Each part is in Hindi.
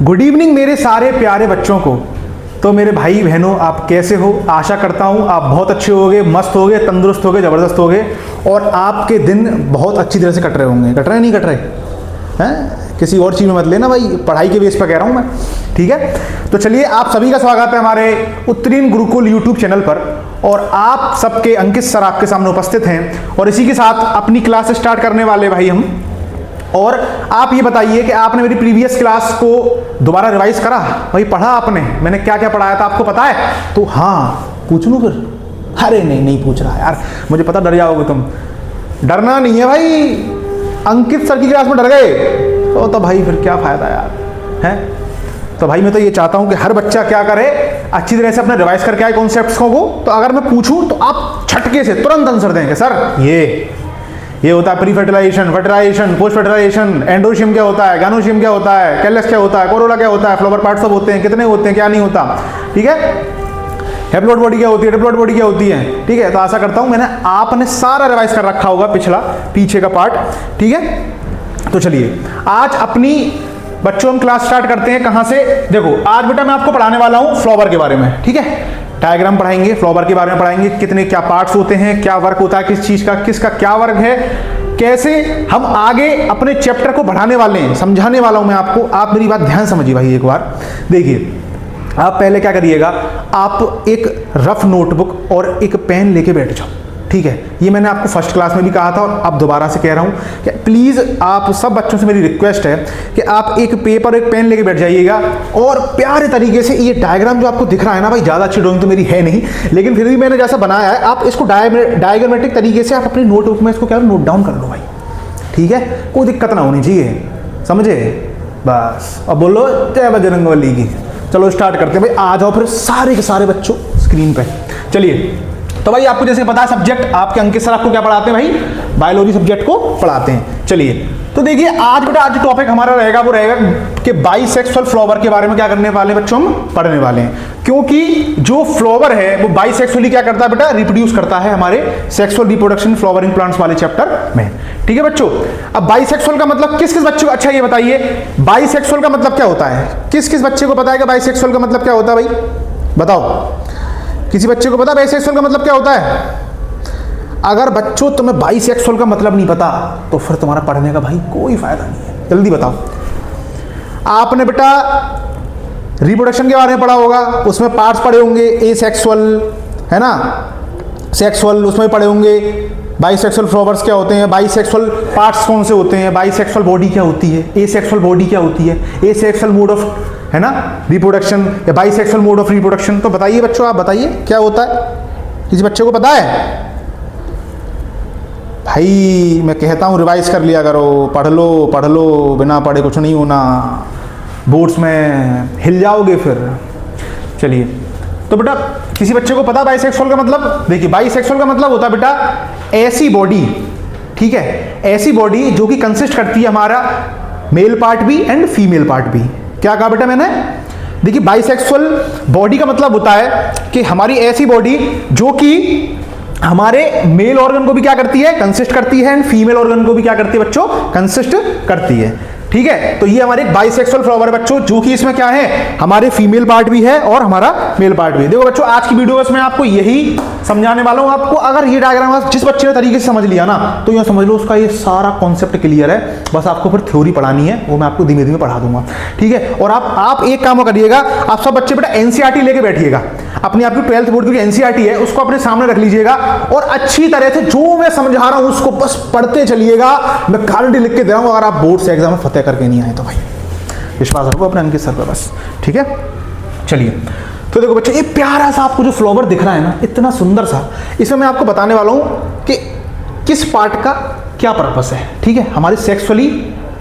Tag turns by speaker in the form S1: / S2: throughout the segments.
S1: गुड इवनिंग मेरे सारे प्यारे बच्चों को। तो मेरे भाई बहनों, आप कैसे हो? आशा करता हूँ आप बहुत अच्छे होगे, मस्त होगे, तंदुरुस्त होगे, ज़बरदस्त होगे और आपके दिन बहुत अच्छी तरह से कट रहे होंगे। कट रहे नहीं कट रहे हैं? किसी और चीज़ में मत लेना भाई, पढ़ाई के बेस पर कह रहा हूँ मैं, ठीक है? तो चलिए, आप सभी का स्वागत है हमारे उत्तीर्ण गुरुकुल यूट्यूब चैनल पर और आप सबके अंकित सर आपके सामने उपस्थित हैं और इसी के साथ अपनी क्लास स्टार्ट करने वाले भाई हम। और आप ये बताइए कि आपने मेरी प्रीवियस क्लास को दोबारा रिवाइज करा भाई? पढ़ा आपने? मैंने क्या क्या पढ़ाया था आपको पता है? तो हाँ, पूछ लूँ फिर? अरे नहीं पूछ रहा यार, मुझे पता डर जाओगे तुम। डरना नहीं है भाई, अंकित सर की क्लास में डर गए तो भाई फिर क्या फायदा यार, है? तो भाई मैं तो ये चाहता हूं कि हर बच्चा क्या करे, अच्छी तरह से अपने रिवाइज करके आए कॉन्सेप्ट्स को। तो अगर मैं पूछूं तो आप झटके से तुरंत आंसर देंगे। सर ये होता है pre fertilisation, fertilisation, post fertilisation, endothecium क्या होता है, गानोशियम क्या होता है, कैलस क्या होता है, कोरोला क्या होता है, फ्लावर पार्ट सब होते हैं, कितने होते हैं, क्या नहीं होता, ठीक है? हैप्लॉइड बॉडी क्या होती है, डिप्लॉइड बॉडी क्या होती है, ठीक है? तो आशा करता हूं मैंने आपने सारा रिवाइज कर रखा होगा पीछे का पार्ट, ठीक है? तो चलिए आज अपनी बच्चों हम क्लास स्टार्ट करते हैं। कहां से? देखो, आज बेटा मैं आपको पढ़ाने वाला हूं फ्लावर के बारे में, ठीक है? डायग्राम पढ़ाएंगे, फ्लावर के बारे में पढ़ाएंगे, कितने क्या पार्ट्स होते हैं, क्या वर्क होता है, किस चीज का किसका क्या वर्क है, कैसे हम आगे अपने चैप्टर को बढ़ाने वाले हैं, समझाने वाला हूं मैं आपको। आप मेरी बात ध्यान समझिए भाई एक बार। देखिए, आप पहले क्या करिएगा, आप एक रफ नोटबुक और एक पेन लेके बैठ जाओ, ठीक है? ये मैंने आपको फर्स्ट क्लास में भी कहा था और अब दोबारा से कह रहा हूं कि प्लीज आप सब बच्चों से मेरी रिक्वेस्ट है कि आप एक पेपर एक पेन लेके बैठ जाइएगा और प्यारे तरीके से ये डायग्राम जो आपको दिख रहा है ना भाई, ज़्यादा अच्छी ड्राइंग तो मेरी है नहीं, लेकिन फिर भी मैंने जैसा बनाया है आप इसको डायग्रामेटिक तरीके से आप अपनी नोटबुक में इसको क्या नोट डाउन कर लो भाई, ठीक है? कोई दिक्कत ना होनी चाहिए, समझे? बस अब बोलो जय बजरंगबली की। चलो स्टार्ट करते हैं भाई, आ जाओ फिर सारे के सारे बच्चों स्क्रीन पे। चलिए, तो भाई आपको जैसे पता है सब्जेक्ट आपके अंकित सर आपको क्या पढ़ाते हैं भाई? बायोलॉजी सब्जेक्ट को पढ़ाते हैं। चलिए, तो देखिए आज बेटा आज टॉपिक हमारा रहेगा वो रहेगा कि बाइसेक्सुअल फ्लावर के बारे में क्या करने वाले बच्चों हम पढ़ने वाले हैं, क्योंकि जो फ्लावर है वो बाइसेक्सुअली क्या करता है बेटा? रिप्रोड्यूस करता है हमारे सेक्सुअल रिप्रोडक्शन फ्लावरिंग प्लांट्स वाले चैप्टर में, ठीक है बच्चों? अब बाइसेक्सुअल का मतलब किस किस बच्चे को, अच्छा ये बताइए बाइसेक्सुअल का मतलब क्या होता है? किस किस बच्चे को पता है कि बाइसेक्सुअल का मतलब क्या होता है भाई? बताओ, किसी बच्चे को पता बाइसेक्सुअल का मतलब क्या होता है? अगर बच्चों तुम्हें बाइसेक्सुअल का मतलब नहीं पता तो फिर तुम्हारा पढ़ने का भाई कोई फायदा नहीं है। जल्दी बताओ। आपने बेटा रिप्रोडक्शन के बारे में पढ़ा होगा, उसमें पार्ट्स पढ़े होंगे, एसेक्सुअल है ना, सेक्सुअल, उसमें पढ़े होंगे बाइसेक्सुअल फ्लावर्स क्या होते हैं, बाइसेक्सुअल पार्ट्स कौन से होते हैं, बाइसेक्सुअल बॉडी क्या होती है, एसेक्सुअल बॉडी क्या होती है, एसेक्सुअल मोड ऑफ है ना रिप्रोडक्शन या बाइसेक्सुअल मोड ऑफ रिप्रोडक्शन। तो बताइए बच्चों, आप बताइए क्या होता है? किसी बच्चे को पता है? भाई मैं कहता हूँ रिवाइज कर लिया करो, पढ़ लो, बिना पढ़े कुछ नहीं होना, बोर्ड्स में हिल जाओगे फिर। चलिए, तो बेटा किसी बच्चे को पता बाइसेक्सुअल का मतलब? देखिए, बाइसेक्सुअल का मतलब होता है बेटा ऐसी बॉडी, ठीक है, ऐसी बॉडी जो कि कंसिस्ट करती है हमारा मेल पार्ट भी एंड फीमेल पार्ट भी। क्या कहा बेटा मैंने? देखिए, बाइसेक्सुअल बॉडी का मतलब होता है कि हमारी ऐसी बॉडी जो कि हमारे मेल ऑर्गन को भी क्या करती है? कंसिस्ट करती है, एंड फीमेल ऑर्गन को भी क्या करती है बच्चों? कंसिस्ट करती है, ठीक है? तो ये हमारे एक बाइसेक्सुअल फ्लावर है बच्चों, जो कि इसमें क्या है, हमारे फीमेल पार्ट भी है और हमारा मेल पार्ट भी है। देखो बच्चों, आज की वीडियो में मैं आपको यही समझाने वाला हूं आपको। अगर ये डायग्राम जिस बच्चे ने तरीके से समझ लिया ना, तो ये समझ लो उसका ये सारा कॉन्सेप्ट क्लियर है। बस आपको फिर थ्योरी पढ़ानी है, वो मैं आपको धीमे धीमे पढ़ा दूंगा, ठीक है? और आप एक काम करिएगा, आप सब बच्चे बेटा एनसीईआरटी लेके बैठिएगा, अपनी आपकी 12th बोर्ड की एनसीईआरटी है उसको अपने सामने रख लीजिएगा और अच्छी तरह से जो मैं समझा रहा हूं उसको बस पढ़ते चलिएगा। मैं गारंटी लिख के दे रहा हूं, अगर आप बोर्ड से एग्जाम में फतेह करके नहीं आए तो भाई विश्वास रखो अपने अंकित सर पर बस, ठीक है? चलिए, तो देखो बच्चों, ये प्यारा सा आपको जो फ्लावर दिख रहा है ना, इतना सुंदर सा, इसमें मैं आपको बताने वाला हूं कि किस पार्ट का क्या पर्पस है, ठीक है? हमारे सेक्सुअली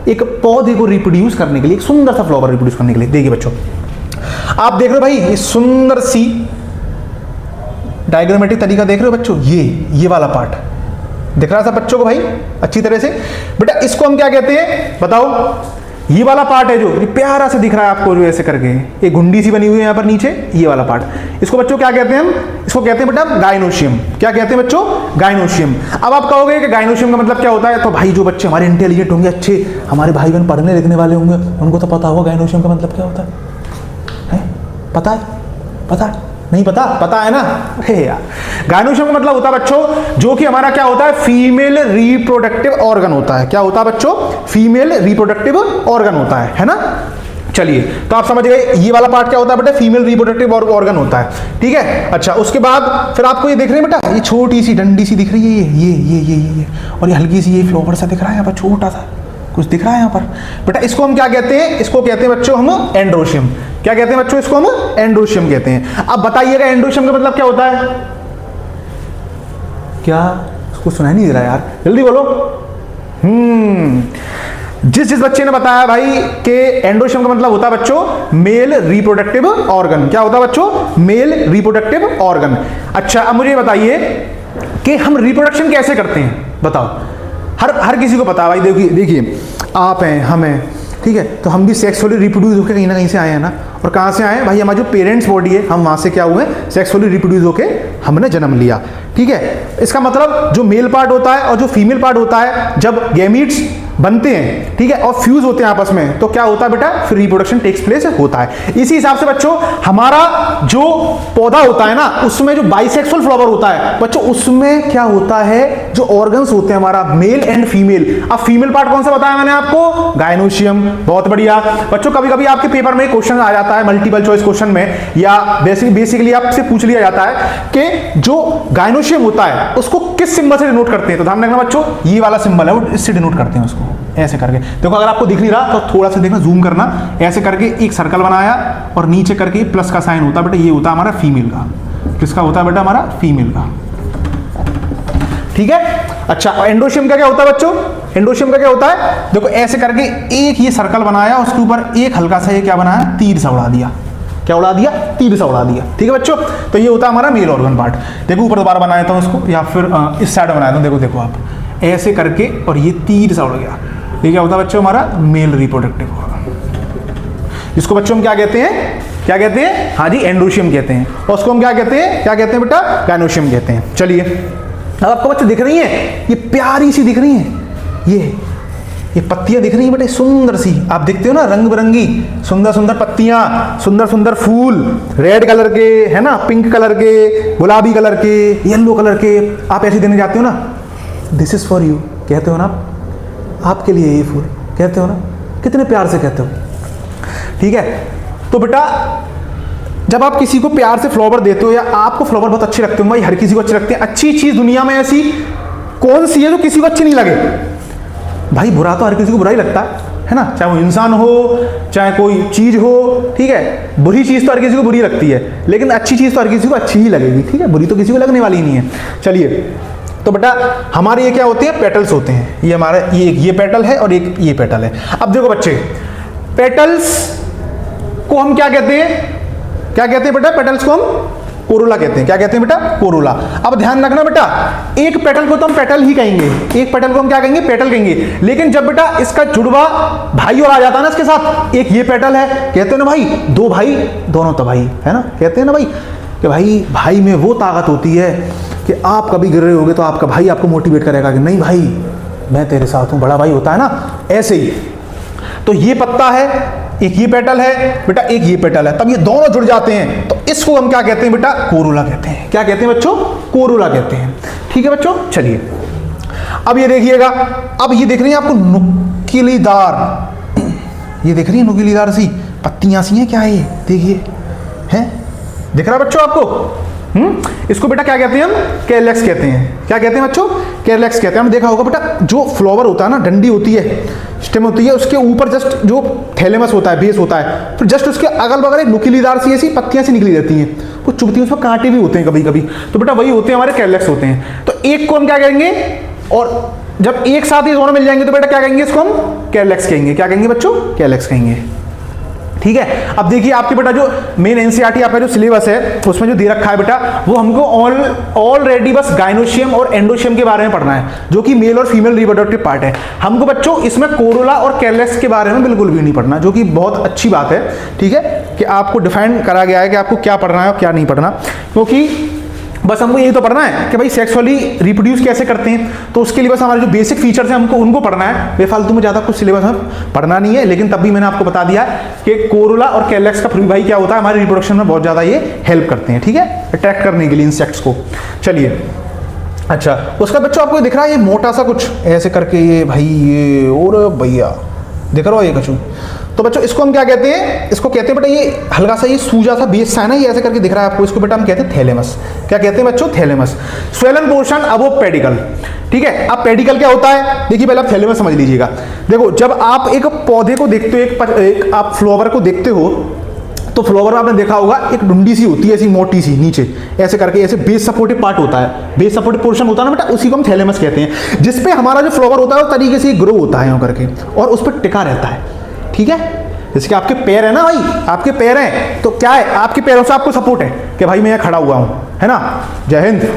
S1: एक पौधे को रिप्रोड्यूस करने के लिए, एक सुंदर सा फ्लावर रिप्रोड्यूस करने के लिए। देखिए बच्चों, आप देख रहे हो भाई ये सुंदर सी डायग्रामेटिक तरीका देख रहे हो बच्चों? ये वाला पार्ट दिख रहा था बच्चों को भाई अच्छी तरह से? बेटा इसको हम क्या कहते हैं बताओ? ये वाला पार्ट है जो ये प्यारा से दिख रहा है आपको, जो ऐसे करके ये गुंडी सी बनी हुई है यहाँ पर नीचे, ये वाला पार्ट, इसको बच्चों क्या कहते हैं हम? इसको कहते हैं बेटा गाइनोशियम। क्या कहते हैं बच्चों? गाइनोशियम। अब आप कहोगे कि गाइनोशियम का मतलब क्या होता है? तो भाई जो बच्चे हमारे इंटेलिजेंट होंगे, अच्छे हमारे भाई बहन पढ़ने लिखने वाले होंगे, उनको तो पता होगा गाइनोशियम का मतलब क्या होता है? पता है? पता है? नहीं पता? पता है ना? हे यार, गाइनोशियम का मतलब होता है बच्चों जो कि हमारा क्या होता है? फीमेल रिप्रोडक्टिव ऑर्गन होता है। क्या होता है बच्चों? फीमेल रिप्रोडक्टिव ऑर्गन होता है ना? चलिए, तो आप समझ गए ये वाला पार्ट क्या होता है बेटा? फीमेल रिप्रोडक्टिव ऑर्गन होता है, ठीक है। अच्छा, उसके बाद फिर आपको ये देख रहे हैं बेटा, ये छोटी सी डंडी सी दिख रही है, ये और ये हल्की सी ये फ्लावर सा दिख रहा है यहाँ पर, छोटा सा कुछ दिख रहा है यहाँ पर बेटा, इसको हम क्या कहते हैं? इसको कहते हैं बच्चों हम एंड्रोशियम। क्या कहते हैं बच्चों? इसको हम एंड्रोशियम कहते हैं। अब बताइएगा एंड्रोशियम का मतलब क्या होता है? क्या उसको सुनाई नहीं दे रहा यार, जल्दी बोलो। जिस बच्चे ने बताया भाई कि एंड्रोशियम का मतलब होता है बच्चों मेल रिप्रोडक्टिव ऑर्गन। क्या होता है बच्चों? Male reproductive organ. अच्छा, अब मुझे बताइए कि हम रिप्रोडक्शन कैसे करते हैं? बताओ। हर किसी को पता है भाई। देखिए आप हैं, हम हैं, ठीक है, तो हम भी सेक्सुअली रिप्रोड्यूस होकर कहीं ना कहीं से आए हैं ना। और कहाँ से आए हैं भाई? हमारा जो पेरेंट्स बॉडी है, हम वहाँ से क्या हुए? सेक्सुअली रिप्रोड्यूस होकर हमने जन्म लिया, ठीक है। इसका मतलब जो मेल पार्ट होता है और जो फीमेल पार्ट होता है, जब गैमीट्स बनते हैं, ठीक है, और फ्यूज होते हैं आपस में, तो क्या होता है बेटा? फिर रिप्रोडक्शन टेक्स प्लेस होता है। इसी हिसाब से बच्चों हमारा जो पौधा होता है ना, उसमें जो बाइसेक्सुअल फ्लावर होता है बच्चों, उसमें क्या होता है? जो ऑर्गन्स होते हैं हमारा मेल एंड फीमेल। अब फीमेल पार्ट कौन सा बताया मैंने आपको? गाइनोशियम। बहुत बढ़िया बच्चों, कभी कभी आपके पेपर में क्वेश्चन आ जाता है मल्टीपल चॉइस क्वेश्चन में, या बेसिकली आपसे पूछ लिया जाता है कि जो गाइनोशियम होता है उसको किस सिंबल से डिनोट करते हैं? तो ध्यान रखना बच्चों, ये वाला सिंबल है वो, इससे डिनोट करते हैं उसको, ऐसे करके। देखो अगर आपको दिख नहीं रहा तो थोड़ा सा देखना, जूम करना, ऐसे करके एक सर्कल बनाया और नीचे करके प्लस का साइन होता है बेटा, ये होता है हमारा फीमेल का। किसका होता है बेटा? हमारा फीमेल का, ठीक है। अच्छा, एंडोशियम का क्या होता है बच्चों? एंडोशियम का क्या होता है? देखो ऐसे करके एक ये सर्कल बनाया, उसके ऊपर एक हल्का सा ये क्या बनाया? तीर सा उड़ा दिया। क्या उड़ा दिया? तीर सा उड़ा दिया, ठीक है बच्चों। तो ये होता है हमारा मेल ऑर्गन पार्ट। देखो ऊपर दोबारा बनाया था उसको, या फिर इस साइड बनाया था, देखो आप ऐसे करके, और ये तीर सा उड़ गया। ये क्या होता है बच्चों? हमारा मेल रिप्रोडक्टिव ऑर्गन, जिसको बच्चों हम क्या कहते हैं? क्या कहते हैं? हाँ जी, एंड्रोशियम कहते हैं। और उसको हम क्या कहते हैं? क्या कहते हैं बेटा? गाइनोशियम कहते हैं। चलिए, अब आपको बच्चे दिख रही हैं, ये प्यारी सी दिख रही हैं, ये पत्तियां दिख रही हैं बेटे, सुंदर सी। आप देखते हो ना, रंग बिरंगी सुंदर सुंदर पत्तियां, सुंदर सुंदर फूल, रेड कलर के, है ना, पिंक कलर के, गुलाबी कलर के, येलो कलर के। आप ऐसे देने जाते हो ना, दिस इज फॉर यू कहते हो ना, आपके लिए ये फूल कहते हो ना, कितने प्यार से कहते हो, ठीक है। तो बेटा जब आप किसी को प्यार से फ्लावर देते हो, या आपको फ्लावर बहुत अच्छे लगते हो, भाई हर किसी को अच्छे लगते हैं, अच्छी चीज दुनिया में ऐसी कौन सी है जो किसी को अच्छी नहीं लगे? भाई बुरा तो हर किसी को बुरा ही लगता है ना, चाहे वो इंसान हो, चाहे कोई चीज हो, ठीक है। बुरी चीज तो हर किसी को बुरी लगती है, लेकिन अच्छी चीज तो हर किसी को अच्छी ही लगेगी, ठीक है, बुरी तो किसी को लगने वाली नहीं है। चलिए, तो बेटा हमारे ये क्या होते हैं? पेटल्स होते हैं। ये हमारा ये पेटल है और एक ये पेटल है। अब देखो बच्चे, पेटल्स को हम क्या कहते हैं? क्या कहते हैं बेटा? पेटल्स को हम कोरोला कहते हैं। क्या कहते हैं बेटा? कोरोला। अब ध्यान रखना बेटा, एक पेटल को तो हम पेटल ही कहेंगे, एक पेटल को हम क्या कहेंगे? पेटल कहेंगे। लेकिन जब बेटा इसका जुड़वा भाई और आ जाता है ना इसके साथ, एक ये पेटल है, कहते हैं ना भाई, दो भाई दोनों तो भाई, है ना, कहते हैं ना भाई कि भाई में वो ताकत होती है कि आप कभी गिर रहे होगे तो आपका भाई आपको मोटिवेट करेगा कि नहीं भाई मैं तेरे साथ हूं, बड़ा भाई होता है ना, ऐसे ही। तो ये पत्ता है, एक ये पेटल है बेटा, एक ये पेटल है, तब ये दोनों जुड़ जाते हैं, तो इसको हम क्या कहते हैं बेटा? कोरोला कहते हैं। क्या कहते हैं बच्चों? कोरोला कहते हैं, ठीक है बच्चों। चलिए, अब ये देखिएगा, अब ये दिख रही है आपको नुकीलीदार, ये दिख रही है नुकीलीदार सी पत्तियां सी हैं, क्या है ये? देखिए, हैं, दिख रहा है बच्चों आपको? इसको बेटा क्या कहते हैं? हम कैलेक्स कहते हैं। क्या कहते हैं बच्चों? कैलेक्स कहते हैं। हमने देखा होगा बेटा, जो फ्लावर होता है ना, डंडी होती है, स्टेम होती है, उसके ऊपर जस्ट जो थैलेमस होता है, बेस होता है, फिर जस्ट उसके अगल बगल एक नुकीलीदार सी ऐसी पत्तियां सी निकली रहती हैं, वो चुभती हैं, उसमें कांटे भी होते हैं कभी कभी, तो बेटा वही होते हैं हमारे कैलेक्स होते हैं। तो एक को हम क्या कहेंगे? और जब एक साथ ये दोनों मिल जाएंगे तो बेटा क्या कहेंगे? इसको हम कैलेक्स कहेंगे। क्या कहेंगे बच्चों? कैलेक्स कहेंगे, ठीक है। अब देखिए आपके बेटा जो मेन एनसीईआरटी आपका जो सिलेबस है उसमें जो दे रखा है बेटा, वो हमको ऑलरेडी बस गायनोशियम और एंडोशियम के बारे में पढ़ना है, जो कि मेल और फीमेल रिप्रोडक्टिव पार्ट है। हमको बच्चों इसमें कोरोला और कैलेक्स के बारे में बिल्कुल भी नहीं पढ़ना, जो कि बहुत अच्छी बात है, ठीक है, कि आपको डिफाइन करा गया है कि आपको क्या पढ़ना है और क्या नहीं पढ़ना, क्योंकि बस हमको यही तो पढ़ना है कि भाई सेक्सुअली रिप्रोड्यूस कैसे करते हैं, तो उसके लिए बस हमारे जो बेसिक फीचर्स हैं हमको उनको पढ़ना है। बेफालतू में ज़्यादा कुछ सिलेबस में पढ़ना नहीं है, लेकिन तब भी मैंने आपको बता दिया कि कोरोला और कैलेक्स का भाई क्या होता है, हमारी रिप्रोडक्शन में बहुत ज़्यादा ये हेल्प करते हैं, ठीक है, अट्रैक्ट करने के लिए इंसेक्ट्स को। चलिए, अच्छा, उसका बच्चों आपको दिख रहा है ये मोटा सा कुछ ऐसे करके, ये भाई ये और भैया दिख रहा हो ये कछु, तो बच्चों इसको हम क्या कहते हैं, इसको कहते हैं बेटा ये हल्का सा ये सूजा सा बेस सा है ना, ये ऐसे करके दिख रहा है आपको, इसको बेटा हम कहते हैं थैलेमस। क्या कहते हैं बच्चों? Thalamus. Swollen portion above pedicle, ठीक है। अब पेडिकल क्या होता है, देखिए पहले आप थैलेमस समझ लीजिएगा। देखो जब आप एक पौधे को देखते हो, एक आप फ्लावर को देखते हो, तो फ्लावर में आपने देखा होगा एक डुंडी सी होती है ऐसी मोटी सी नीचे ऐसे करके, ऐसे बेस सपोर्टिव पार्ट होता है, बेस सपोर्टिव पोर्शन होता है ना बेटा, उसी को हम थैलेमस कहते हैं, जिसपे हमारा जो फ्लावर होता है उस तरीके से ग्रो होता है यूं करके और उस पर टिका रहता है, ठीक है। जैसे कि आपके पैर है ना भाई, आपके पैर हैं तो क्या है, आपके पैरों से आपको सपोर्ट है कि भाई मैं यहाँ खड़ा हुआ हूँ, है ना, जय हिंद,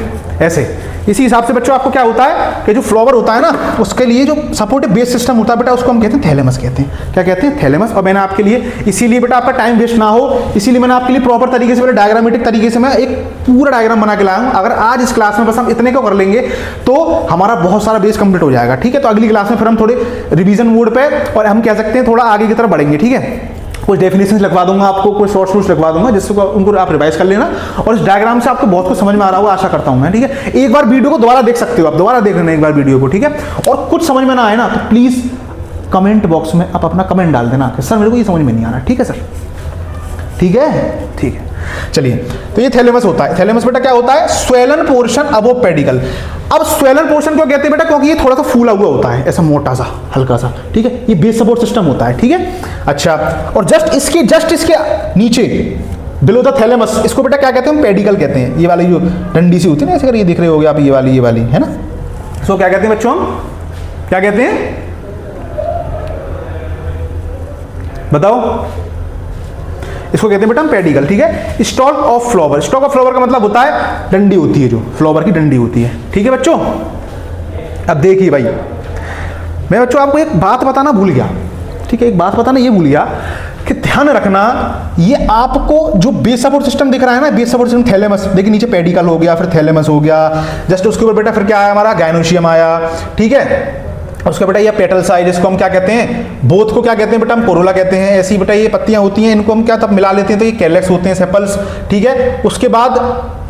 S1: ऐसे। इसी हिसाब से बच्चों आपको क्या होता है कि जो फ्लावर होता है ना, उसके लिए जो सपोर्टिव बेस सिस्टम होता है बेटा, उसको हम कहते हैं थैलेमस कहते हैं। क्या कहते हैं? थैलेमस। और मैंने आपके लिए इसीलिए बेटा आपका टाइम वेस्ट ना हो, इसीलिए मैंने आपके लिए प्रॉपर तरीके से बेटा डायग्रामेटिक तरीके से मैं एक पूरा डायग्राम बना के लाया हूँ। अगर आज इस क्लास में बस हम इतने को कर लेंगे तो हमारा बहुत सारा बेस कंप्लीट हो जाएगा, ठीक है। तो अगली क्लास में फिर हम थोड़े रिवीजन मोड पे और हम कह सकते हैं थोड़ा आगे की तरफ बढ़ेंगे, ठीक है। कुछ डेफिनेशंस लिखवा दूंगा आपको, कुछ शॉर्ट नोट्स लिखवा दूंगा, जिससे उनको आप रिवाइज कर लेना और इस डायग्राम से आपको बहुत कुछ समझ में आ रहा होगा, आशा करता हूं मैं, ठीक है। एक बार वीडियो को दोबारा देख सकते हो, आप दोबारा देख लेना एक बार वीडियो को, ठीक है। और कुछ समझ में ना आए ना तो प्लीज कमेंट बॉक्स में आप अपना कमेंट डाल देना कि सर मेरे को ये समझ में नहीं आ रहा, ठीक है सर, ठीक है, ठीक है। चलिए, तो ये थैलेमस होता है। थैलेमस बेटा क्या होता है? Swollen portion above pedicle. अब स्वेलन पोर्शन क्यों कहते हैं बेटा? क्योंकि ये थोड़ा सा फूला हुआ होता है, ऐसा मोटा सा हल्का सा, ठीक है। ये बेस सपोर्ट सिस्टम होता है, ठीक है। अच्छा, और जस्ट इसके नीचे बिलो द थैलेमस, इसको बेटा क्या कहते हैं? पेडिकल कहते हैं। ये वाली जो डंडी सी होती है ना, ऐसे कर ये दिख रहे होगे आप, ये वाली है ना, इसको क्या कहते हैं बच्चों? हम क्या कहते हैं बताओ? इसको कहते हैं बेटा हम पेडिकल, ठीक है। Stock of flower, stock of flower का मतलब होता है डंडी होती है, जो फ्लावर की डंडी होती है, ठीक है बच्चों। अब देखिए भाई, मैं बच्चों आपको एक बात बताना भूल गया, ठीक है, एक बात बताना ये भूल गया कि ध्यान रखना, ये आपको जो बेस सपोर्ट सिस्टम दिख रहा है ना, बेस सपोर्ट सिस्टम थैलेमस, देखिए नीचे पेडिकल हो गया, फिर थैलेमस हो गया, जस्ट उसके ऊपर बेटा फिर क्या आया हमारा? गायनोशियम आया, ठीक है। उसका बेटा ये पेटल्स आए, जिसको हम क्या कहते हैं? बोथ को क्या कहते हैं बेटा? हम कोरोला कहते हैं। ऐसी बेटा ये पत्तियां होती हैं, इनको हम क्या तब मिला लेते हैं तो ये कैलेक्स होते हैं, सेपल्स, ठीक है। उसके बाद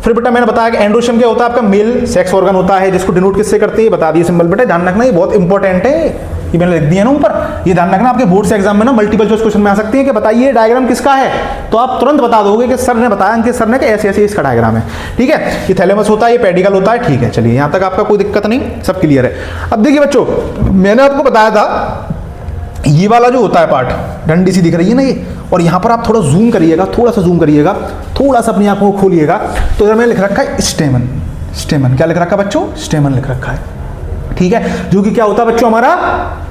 S1: फिर बेटा मैंने बताया कि एंडोशियम क्या होता है? आपका मेल सेक्स ऑर्गन होता है, जिसको डिनोट किससे करते हैं बता दिए सिंबल। बेटा ध्यान रखना, ये बहुत इंपॉर्टेंट है, ये मैंने लिख दिया ना ऊपर, ये ध्यान रखना। आपके बोर्ड से एग्जाम में ना मल्टीपल चॉइस क्वेश्चन में आ सकती है कि बताइए डायग्राम किसका है, तो आप तुरंत बता दोगे कि सर ने बताया, इनके सर ने कि ऐसे ऐसे इसका डायग्राम है, ठीक है। ये थैलेमस होता है, ये पेडिकल होता है, ठीक है। चलिए यहाँ तक आपका कोई दिक्कत नहीं, सब क्लियर है। अब देखिए बच्चों, मैंने आपको बताया था ये वाला जो होता है पार्ट, डंडी सी दिख रही है ना ये, और यहाँ पर आप थोड़ा जूम करिएगा, थोड़ा सा जूम करिएगा, थोड़ा सा अपनी आंखों को खोलिएगा, तो इधर मैंने लिख रखा है स्टेमन। स्टेमन क्या लिख रखा है बच्चों? स्टेमन लिख रखा है, ठीक है। जो कि क्या होता है बच्चों? हमारा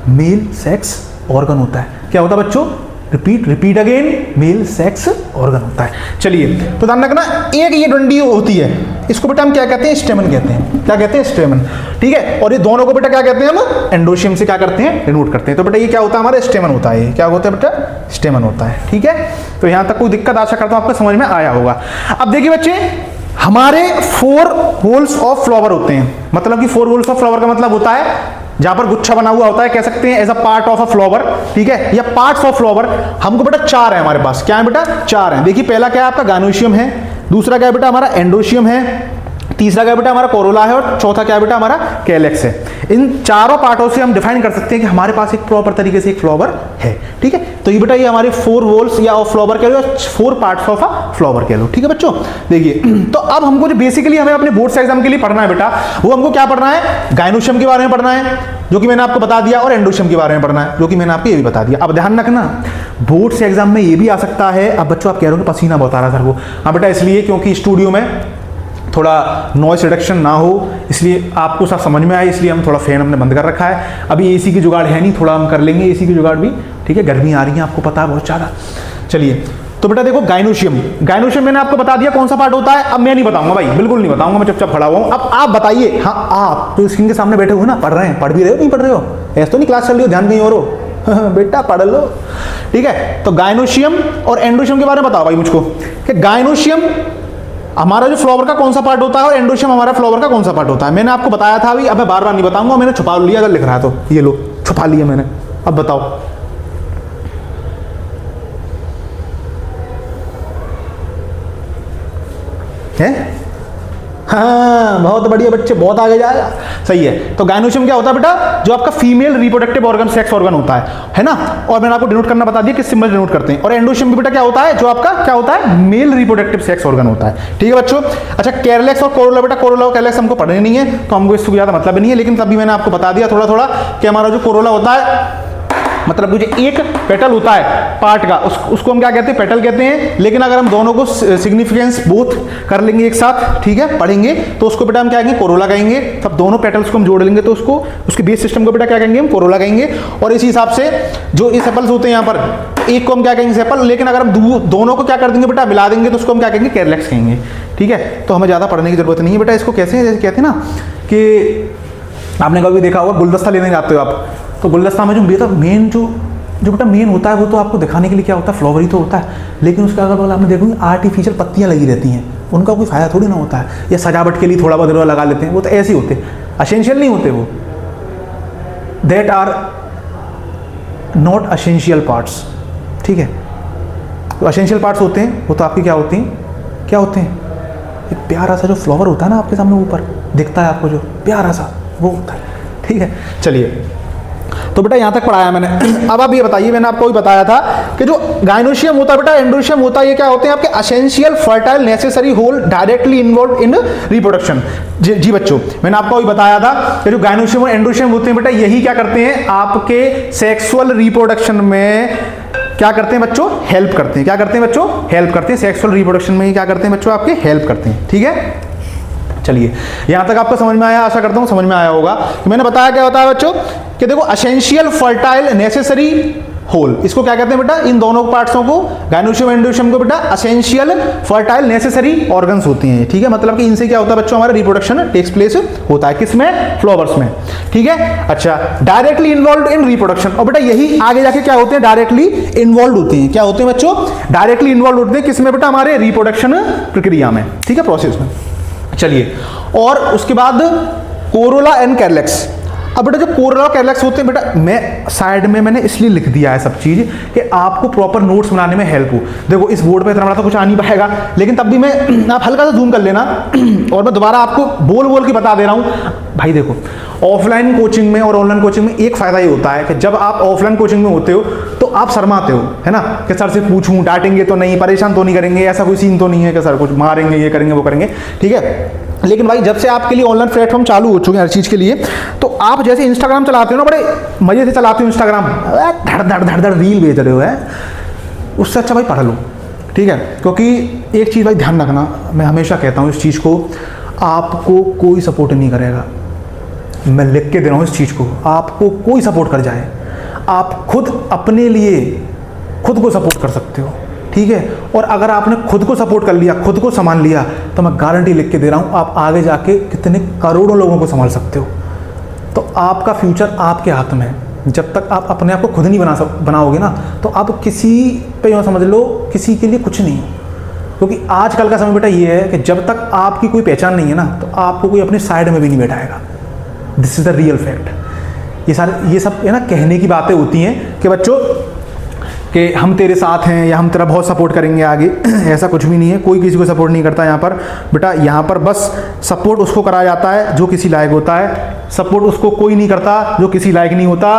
S1: मेल सेक्स ऑर्गन होता है। क्या होता है बच्चों? Repeat again, male sex organ होता है। चलिए, तो ध्यान रखना, एक ये डंडी होती है, इसको बेटा हम क्या कहते हैं? स्टेमन कहते हैं। क्या कहते हैं? स्टेमन, ठीक है। और ये दोनों को बेटा क्या कहते हैं? हम एंडोशियम से क्या करते हैं? डिनोट करते हैं। तो बेटा ये क्या होता है? हमारा स्टेमन होता है। ये क्या होता है बेटा? स्टेमन होता है, ठीक है। तो यहां तक कोई दिक्कत आशा करता हूं आपको समझ में आया होगा। अब देखिए बच्चे, हमारे 4 होल्स ऑफ फ्लावर होते हैं, मतलब कि 4 होल्स ऑफ फ्लावर का मतलब होता है जहां पर गुच्छा बना हुआ होता है, कह सकते हैं as a part of a flower, ठीक है, या पार्ट्स ऑफ फ्लावर। हमको बेटा 4 है हमारे पास। क्या है बेटा? 4 है। देखिए पहला क्या है आपका? गायनोशियम है, दूसरा क्या है बेटा? हमारा एंडोशियम है, तीसरा क्या बेटा? हमारा कोरोला है, और चौथा क्या बेटा? हमारा कैलेक्स है। इन चारों पार्टों से हम डिफाइन कर सकते हैं कि हमारे पास एक प्रॉपर तरीके से एक फ्लावर है, ठीक है। तो ये बेटा ये हमारे 4 वॉल्स या ऑफ फ्लावर कह लो, 4 पार्ट्स ऑफ अ फ्लावर कह लो, ठीक है बच्चों। देखिए, तो अब हमको जो बेसिकली हमें अपने बोर्ड एग्जाम के लिए पढ़ना है बेटा, वो हमको क्या पढ़ना है? गायनोशियम के बारे में पढ़ना है, जो कि मैंने आपको बता दिया, और एंडोशियम के बारे में पढ़ना है, जो कि मैंने आपको ये भी बता दिया। अब ध्यान रखना, बोर्ड से एग्जाम में ये भी आ सकता है। अब बच्चों आप कह रहे हो कि पसीना बहुत आ रहा है सर को, हाँ बेटा इसलिए क्योंकि स्टूडियो में थोड़ा नॉइस रिडक्शन ना हो, इसलिए आपको सब समझ में आए, इसलिए हम थोड़ा फैन हमने बंद कर रखा है। अभी एसी की जुगाड़ है नहीं, थोड़ा हम कर लेंगे एसी की जुगाड़ भी, ठीक है। गर्मी आ रही है, आपको पता है बहुत ज़्यादा, चलिए, तो बेटा देखो गाइनोशियम, गाइनोशियम मैंने आपको बता दिया कौन सा पार्ट होता है। अब मैं नहीं बताऊंगा भाई, बिल्कुल नहीं बताऊंगा, मैं चुपचाप खड़ा हुआ हूं। अब आप बताइए, हाँ आप तो स्क्रीन के सामने बैठे हुए ना, पढ़ रहे हैं, पढ़ भी रहे हो नहीं पढ़ रहे हो, ऐसा तो नहीं क्लास चल रही हो ध्यान कहीं और हो बेटा पढ़ लो, ठीक है। तो गाइनोशियम और एंडोशियम के बारे में बताओ भाई मुझको कि गाइनोशियम हमारा जो फ्लावर का कौन सा पार्ट होता है और एंडोशियम हमारा फ्लावर का कौन सा पार्ट होता है। मैंने आपको बताया था अभी, अब मैं बार बार नहीं बताऊंगा, मैंने छुपा लिया अगर लिख रहा है तो, ये लो छुपा लिया मैंने। अब बताओ, है? हाँ बहुत बढ़िया बच्चे, बहुत आगे जाएगा, सही है। तो गाइनोशियम क्या होता है बेटा, जो आपका female reproductive organ, sex organ होता है ना। और मैंने आपको डिनोट करना बता दिया किस सिंबल डिनोट करते हैं। और एंडोशियम भी बेटा क्या होता है, जो आपका क्या होता है, मेल रिप्रोडक्टिव सेक्स ऑर्गन होता है, ठीक है बच्चों। अच्छा कैरलेक्स और कोरोला, बेटा कोरोला और कैरलेक्स हमको पढ़ने नहीं है, तो हमको इससे ज्यादा मतलब नहीं है, लेकिन तभी मैंने आपको बता दिया थोड़ा थोड़ा कि हमारा जो कोरोला होता है, मतलब जो एक पेटल होता है पार्ट का, उसको हम क्या कहते हैं, पेटल कहते हैं। लेकिन अगर हम दोनों को सिग्निफिकेंस बोथ कर लेंगे एक साथ, ठीक है, पढ़ेंगे, तो उसको बेटा हम क्या कहेंगे, कोरोला कहेंगे। तब दोनों पेटल्स को हम जोड़ लेंगे तो उसको, उसके बेस सिस्टम को बेटा क्या कहेंगे, हम कोरोला कहेंगे। और इसी हिसाब से जो ये सेपल्स होते हैं यहाँ पर, एक को हम क्या कहेंगे, सेपल। लेकिन अगर हम दोनों को क्या कर देंगे बेटा, मिला देंगे, तो उसको हम क्या कहेंगे, कैरलेक्स कहेंगे, ठीक है। तो हमें ज़्यादा पढ़ने की जरूरत नहीं है बेटा। इसको कैसे जैसे कहते हैं ना कि आपने कभी देखा होगा गुलदस्ता लेने जाते हो आप, तो गुलदस्ता में जो बेटा मेन जो बेटा मेन होता है वो तो आपको दिखाने के लिए क्या होता है, फ्लावर ही तो होता है। लेकिन उसके अगल बगल आपने देखोगे आर्टिफिशियल पत्तियां लगी रहती हैं, उनका कोई फायदा थोड़ी ना होता है, या सजावट के लिए थोड़ा बहुत लगा लेते हैं, वो तो ऐसे ही होते, असेंशियल नहीं होते वो, that are not essential parts, ठीक है। तो असेंशियल पार्ट्स होते हैं वो तो आपके क्या होते हैं, क्या होते हैं, एक प्यारा सा जो फ्लावर होता है ना आपके सामने ऊपर दिखता है आपको, जो प्यारा सा वो होता है, ठीक है। चलिए, तो बेटा यहां तक पढ़ाया मैंने। अब आप ये बताइए, मैंने आपको भी बताया था कि जो गाइनोशियम होता है बेटा, एंडोशियम होता है, ये क्या होते हैं आपके essential fertile necessary whole directly involve in reproduction. जी बच्चों, मैंने आपको भी बताया था कि जो गाइनोशियम और एंडोशियम होते हैं बेटा, यही क्या करते हैं, आपके सेक्सुअल रिप्रोडक्शन में क्या करते हैं बच्चों, हेल्प करते हैं। क्या करते हैं बच्चों, हेल्प करते हैं। सेक्सुअल रिप्रोडक्शन में क्या करते हैं बच्चों, आपके हेल्प करते हैं, ठीक है। चलिए, यहां तक आपको समझ में आया, आशा करता हूं समझ में आया होगा। तो मैंने बताया क्या होता है बच्चों कि देखो असेंशियल फर्टाइल नेसेसरी होल, इसको क्या कहते हैं बेटा, इन दोनों पार्ट्सों को, गाइनोशियम एंडोशियम को बेटा असेंशियल फर्टाइल नेसेसरी ऑर्गन्स होती हैं, ठीक है। मतलब कि इनसे क्या होता है बच्चों, हमारा रिप्रोडक्शन टेक्स प्लेस होता है, किसमें, फ्लावर्स में, ठीक है। अच्छा, डायरेक्टली इन्वॉल्व इन रिप्रोडक्शन, और बेटा यही आगे जाके क्या होते हैं, डायरेक्टली इन्वॉल्व होते हैं। क्या होते हैं बच्चों, डायरेक्टली इन्वॉल्व होते हैं किसमें बेटा, हमारे रिप्रोडक्शन प्रक्रिया में, ठीक है, प्रोसेस में। चलिए, और उसके बाद कोरोला एंड कैरलेक्स। अब बेटा जो कोरोला और कैरलेक्स होते हैं बेटा, मैं साइड में मैंने इसलिए लिख दिया है सब चीज कि आपको प्रॉपर नोट्स बनाने में हेल्प हो। देखो इस बोर्ड पे इतना बड़ा तो कुछ आ नहीं पाएगा, लेकिन तब भी मैं आप हल्का सा जूम कर लेना और मैं दोबारा आपको बोल बोल के बता दे रहा हूं भाई। देखो ऑफलाइन कोचिंग में और ऑनलाइन कोचिंग में एक फायदा ये होता है कि जब आप ऑफलाइन कोचिंग में होते हो तो आप शर्माते हो, है ना, कि सर से पूछूं, डांटेंगे तो नहीं, परेशान तो नहीं करेंगे, ऐसा कोई सीन तो नहीं है कि सर कुछ मारेंगे, ये करेंगे वो करेंगे, ठीक है। लेकिन भाई जब से आपके लिए ऑनलाइन प्लेटफॉर्म चालू हो चुके हैं हर चीज़ के लिए, तो आप जैसे इंस्टाग्राम चलाते हो ना, बड़े मजे से चलाते हो इंस्टाग्राम, धड़ धड़ धड़ धड़ रील भेज रहे हो, है, उससे अच्छा भाई पढ़ लो, ठीक है। क्योंकि एक चीज़ भाई ध्यान रखना, मैं हमेशा कहता हूँ इस चीज़ को, आपको कोई सपोर्ट नहीं करेगा, मैं लिख के दे रहा हूँ इस चीज़ को, आपको कोई सपोर्ट कर जाए, आप खुद अपने लिए खुद को सपोर्ट कर सकते हो, ठीक है। और अगर आपने खुद को सपोर्ट कर लिया, खुद को संभाल लिया, तो मैं गारंटी लिख के दे रहा हूँ, आप आगे जाके कितने करोड़ों लोगों को संभाल सकते हो। तो आपका फ्यूचर आपके हाथ में है। जब तक आप अपने आप को खुद नहीं बनाओगे ना, तो आप किसी पे यूँ समझ लो, किसी के लिए कुछ नहीं हो। क्योंकि आजकल का समय बेटा ये है कि जब तक आपकी कोई पहचान नहीं है ना, तो आपको कोई अपने साइड में भी नहीं बैठाएगा। This is the real fact. ये सब है ना कहने की बातें होती हैं कि बच्चों कि हम तेरे साथ हैं या हम तेरा बहुत सपोर्ट करेंगे आगे, ऐसा कुछ भी नहीं है। कोई किसी को सपोर्ट नहीं करता यहाँ पर बेटा। यहाँ पर बस सपोर्ट उसको कराया जाता है जो किसी लायक होता है, सपोर्ट उसको कोई नहीं करता जो किसी लायक नहीं होता।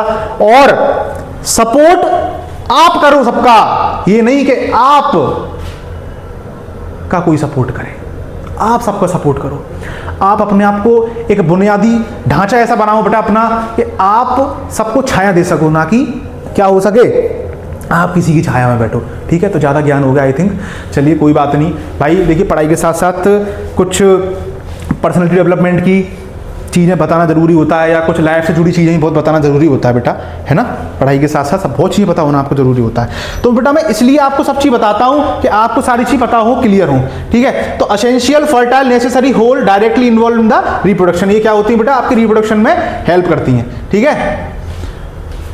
S1: और सपोर्ट आप करो सबका, ये नहीं कि आप का कोई सपोर्ट करे, आप सबका सपोर्ट करो। आप अपने आप को एक बुनियादी ढांचा ऐसा बनाओ बेटा अपना कि आप सबको छाया दे सको, ना कि क्या हो सके आप किसी की छाया में बैठो, ठीक है। तो ज़्यादा ज्ञान हो गया आई थिंक। चलिए कोई बात नहीं भाई। देखिए पढ़ाई के साथ साथ कुछ पर्सनैलिटी डेवलपमेंट की चीज़ें बताना ज़रूरी होता है, या कुछ लाइफ से जुड़ी चीज़ें बहुत बताना ज़रूरी होता है बेटा, है ना। पढ़ाई के साथ साथ सब बहुत चीज़ें पता होना आपको ज़रूरी होता है। तो बेटा मैं इसलिए आपको सब चीज़ बताता हूँ कि आपको सारी चीज़ पता हो, क्लियर हो, ठीक है। तो essential fertile necessary whole directly involve in the reproduction, ये क्या होती है बेटा, आपकी रिप्रोडक्शन में हेल्प करती हैं, ठीक है,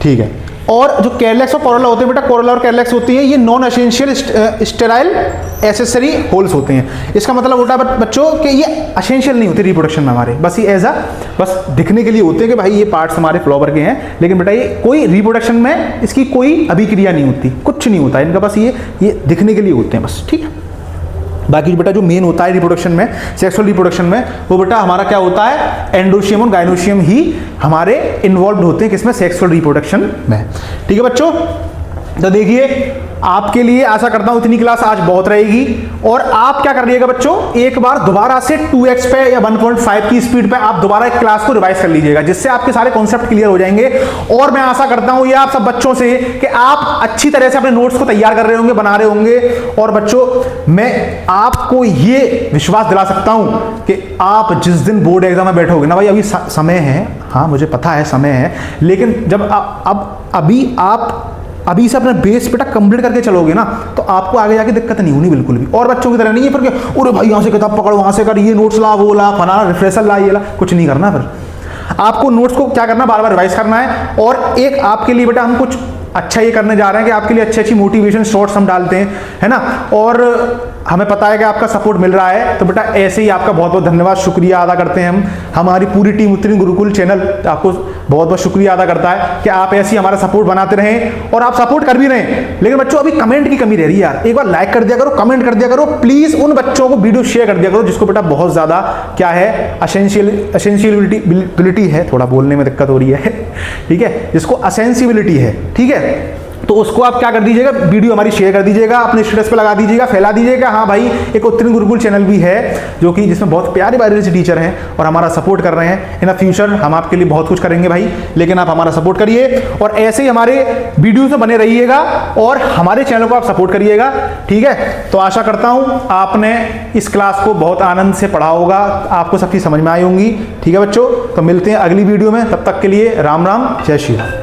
S1: ठीक है। और जो कैरलेक्स और कोरोला होते हैं बेटा, कोरोला और कैरलेक्स होती है, ये non essential sterile accessory holes होते हैं। इसका मतलब होता है बच्चों कि ये एसेंशियल नहीं होते रिप्रोडक्शन में हमारे, बस ये एज अ बस दिखने के लिए होते हैं कि भाई ये पार्ट्स हमारे फ्लावर के हैं, लेकिन बेटा ये कोई रिप्रोडक्शन में इसकी कोई अभिक्रिया नहीं होती, कुछ नहीं होता इनका, बस ये दिखने के लिए होते हैं बस, ठीक है। बाकी बेटा जो मेन होता है रिप्रोडक्शन में, सेक्सुअल रिप्रोडक्शन में, वो बेटा हमारा क्या होता है, एंडोशियम और गाइनोशियम ही हमारे इन्वॉल्व होते हैं किसमें, सेक्सुअल रिप्रोडक्शन में, ठीक है बच्चों। तो देखिए आपके लिए आशा करता हूं इतनी क्लास आज बहुत रहेगी, और आप क्या कर लीजिएगा बच्चों, एक बार दोबारा से 2x पे या 1.5 की स्पीड पे आप दोबारा एक क्लास को रिवाइज कर लीजिएगा, जिससे आपके सारे कॉन्सेप्ट क्लियर हो जाएंगे। और मैं आशा करता हूं ये आप सब बच्चों से कि आप अच्छी तरह से अपने नोट्स को तैयार कर रहे होंगे, बना रहे होंगे। और बच्चों मैं आपको ये विश्वास दिला सकता हूं कि आप जिस दिन बोर्ड एग्जाम में बैठोगे ना भाई, अभी समय है, हाँ मुझे पता है समय है, लेकिन जब आप अभी से अपना बेस बेटा कंप्लीट करके चलोगे ना, तो आपको आगे जाके दिक्कत नहीं होनी बिल्कुल भी। और बच्चों की तरह नहीं है फिर अरे भाई यहाँ से किताब पकड़, वहाँ से कर, ये नोट्स ला, वो ला, फलाना रिफ्रेशर ला, ये ला, कुछ नहीं करना। फिर आपको नोट्स को क्या करना, बार बार रिवाइज करना है। और एक आपके लिए बेटा हम कुछ अच्छा ये करने जा रहे हैं कि आपके लिए अच्छी अच्छी मोटिवेशन शॉर्ट्स हम डालते हैं, है ना। और हमें पता है कि आपका सपोर्ट मिल रहा है, तो बेटा ऐसे ही आपका बहुत बहुत धन्यवाद, शुक्रिया अदा करते हैं हम। हमारी पूरी टीम उत्तरी गुरुकुल चैनल आपको बहुत बहुत शुक्रिया अदा करता है कि आप ऐसे ही हमारा सपोर्ट बनाते रहें, और आप सपोर्ट कर भी रहे हैं। लेकिन बच्चों अभी कमेंट की कमी रह रही है यार, एक बार लाइक कर दिया करो, कमेंट कर दिया करो प्लीज, उन बच्चों को वीडियो शेयर कर दिया करो जिसको बेटा बहुत ज्यादा क्या है, असेंशियलिटी है, थोड़ा बोलने में दिक्कत हो रही है, ठीक है, जिसको असेंसिबिलिटी है, ठीक है। तो उसको आप क्या कर दीजिएगा, वीडियो हमारी शेयर कर दीजिएगा, अपने स्टेटस पे लगा दीजिएगा, फैला दीजिएगा, हाँ भाई एक उत्तरी गुरुकुल चैनल भी है जो कि जिसमें बहुत प्यारे प्यारे से टीचर हैं और हमारा सपोर्ट कर रहे हैं। इन द फ्यूचर हम आपके लिए बहुत कुछ करेंगे भाई, लेकिन आप हमारा सपोर्ट करिए और ऐसे ही हमारे वीडियो में बने रहिएगा और हमारे चैनल को आप सपोर्ट करिएगा, ठीक है। तो आशा करता हूँ आपने इस क्लास को बहुत आनंद से पढ़ा होगा, आपको सब चीज़ समझ में आई होंगी, ठीक है बच्चों। तो मिलते हैं अगली वीडियो में, तब तक के लिए राम राम, जय श्री राम।